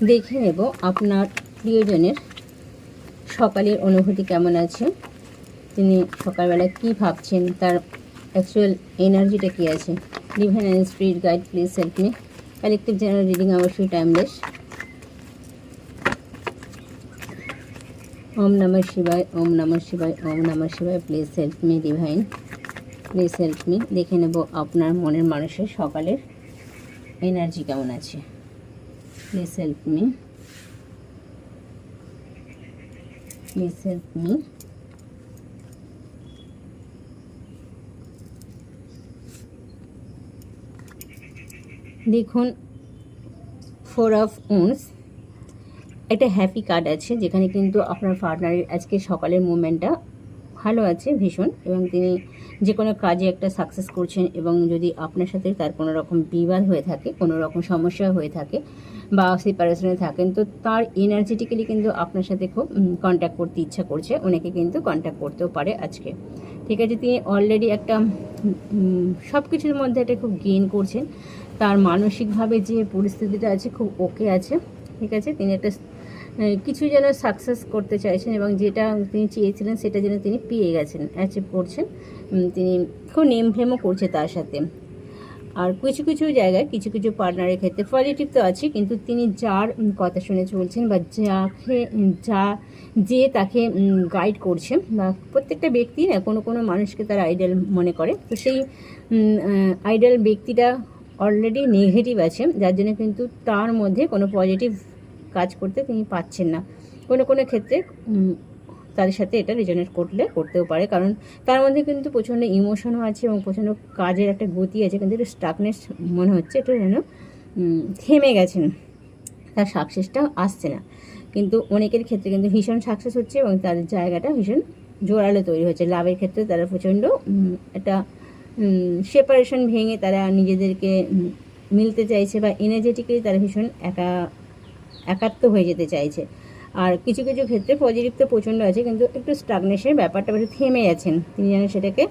দেখে নেব আপনার প্রিয়জনের সকালের অনুভূতি কেমন আছে, তিনি সকালবেলায় কী ভাবছেন, তার অ্যাকচুয়াল এনার্জিটা কী আছে। Divine and spirit guide please help me. Collective general reading অবশ্যই টাইমলেস। ওম নমঃ শিবায়, ওম নমঃ শিবায়, ওম নমঃ শিবায়। Please help me divine, please help me. দেখে নেব আপনার মনের মানুষের সকালের এনার্জি কেমন আছে। Please help me, please help me. দেখুন 4 অফ ওয়ান্ডস, একটা হ্যাপি কার্ড আছে যেখানে কিন্তু আপনার পার্টনারের আজকে সকালের মুভমেন্টটা ভালো আছে ভীষণ, এবং তিনি যে কোনো কাজে একটা সাকসেস করছেন। এবং যদি আপনার সাথে তার কোনো রকম বিবাদ হয়ে থাকে, কোনো রকম সমস্যা হয়ে থাকে বা সেপারেশনে থাকেন, তো তার এনার্জেটিক্যালি কিন্তু আপনার সাথে খুব কন্ট্যাক্ট করতে ইচ্ছা করছে। অনেকে কিন্তু কন্ট্যাক্ট করতেও পারে আজকে, ঠিক আছে। তিনি অলরেডি একটা সব কিছুর মধ্যে একটা খুব গেইন করছেন। তার মানসিকভাবে যে পরিস্থিতিটা আছে খুব ওকে আছে, ঠিক আছে। তিনি একটা কিছু যেন সাকসেস করতে চাইছেন এবং যেটা তিনি চেয়েছিলেন সেটা যেন তিনি পেয়ে গেছেন, অ্যাচিভ করছেন। তিনি খুব নেম ফেমও করছে তার সাথে। আর কিছু কিছু জায়গায় কিছু কিছু পার্টনারের ক্ষেত্রে পজিটিভ তো আছে, কিন্তু তিনি যার কথা শুনে চলছেন বা যে তাকে গাইড করছে, বা প্রত্যেকটা ব্যক্তি না কোনো কোনো মানুষকে তার আইডল মনে করে, তো সেই আইডল ব্যক্তিটা অলরেডি নেগেটিভ আছে, যার জন্য কিন্তু তার মধ্যে কোনো পজিটিভ কাজ করতে তিনি পাচ্ছেন না। কোনো কোনো ক্ষেত্রে তাদের সাথে এটা রেজনেট করতেও পারে, কারণ তার মধ্যে কিন্তু প্রচণ্ড ইমোশনও আছে এবং প্রচণ্ড কাজের একটা গতি আছে, কিন্তু একটু স্টাকনেস মনে হচ্ছে, একটু যেন থেমে গেছেন, তার সাকসেসটা আসছে না। কিন্তু অনেকের ক্ষেত্রে কিন্তু ভীষণ সাকসেস হচ্ছে এবং তার জায়গাটা ভীষণ জোরালো তৈরি হচ্ছে। লাভের ক্ষেত্রে তারা প্রচণ্ড একটা সেপারেশন ভেঙে তারা নিজেদেরকে মিলতে চাইছে, বা এনার্জেটিক্যালি তারা ভীষণ একাত্ম হয়ে যেতে চাইছে। আর কিছু কিছু ক্ষেত্রে পজিটিভ তো প্রচণ্ড আছে, কিন্তু একটু স্টাগনেশনের ব্যাপারটা একটু থেমে গেছেন, তিনি যেন সেটাকে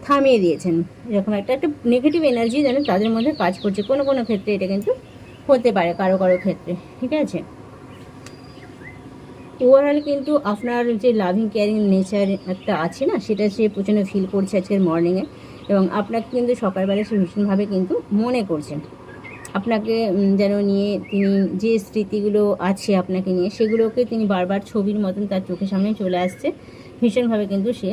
থামিয়ে দিয়েছেন। এরকম একটা নেগেটিভ এনার্জি যেন তাদের মধ্যে কাজ করছে কোনো কোনো ক্ষেত্রে, এটা কিন্তু হতে পারে কারো কারো ক্ষেত্রে, ঠিক আছে। ওভারঅল কিন্তু আপনার যে লাভিং কেয়ারিং নেচার একটা আছে না, সেটা সে প্রচণ্ড ফিল করছে আজকের মর্নিংয়ে, এবং আপনাকে কিন্তু সকালবেলা সে ভীষণভাবে কিন্তু মনে করছেন। আপনাকে যেন নিয়ে তিনি যে স্মৃতিগুলো আছে আপনাকে নিয়ে, সেগুলোকে তিনি বারবার ছবির মতন তার চোখের সামনে চলে আসছে ভীষণভাবে, কিন্তু সে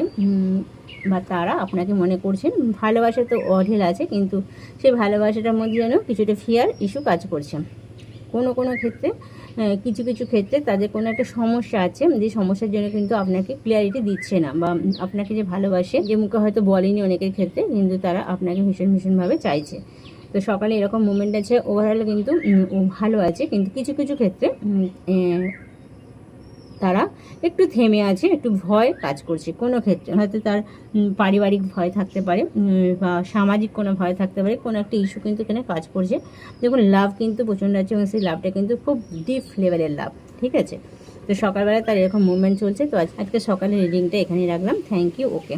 বা তারা আপনাকে মনে করছেন। ভালোবাসা তো অঢেল আছে, কিন্তু সেই ভালোবাসাটার মধ্যে যেন কিছুটা ফিয়ার ইস্যু কাজ করছে কোনো কোনো ক্ষেত্রে। কিছু কিছু ক্ষেত্রে তাদের কোনো একটা সমস্যা আছে, যে সমস্যার জন্য কিন্তু আপনাকে ক্লিয়ারিটি দিচ্ছে না, বা আপনাকে যে ভালোবাসে, যে মুখে হয়তো বলেনি অনেকের ক্ষেত্রে, কিন্তু তারা আপনাকে ভীষণভাবে চাইছে। তো সকালে এরকম মুভমেন্ট আছে। ওভারঅল কিন্তু ভালো আছে, কিন্তু কিছু কিছু ক্ষেত্রে তারা একটু থেমে আছে, একটু ভয় কাজ করছে কোনো ক্ষেত্রে। হয়তো তার পারিবারিক ভয় থাকতে পারে, বা সামাজিক কোনো ভয় থাকতে পারে, কোনো একটা ইস্যু কিন্তু এখানে কাজ করছে। দেখুন লাভ কিন্তু প্রচণ্ড আছে, এবং সেই লাভটা কিন্তু খুব ডিপ লেভেলের লাভ, ঠিক আছে। তো সকালবেলা তার এরকম মুভমেন্ট চলছে। তো আজকে সকালে রিডিংটা এখানেই রাখলাম। Thank you, okay.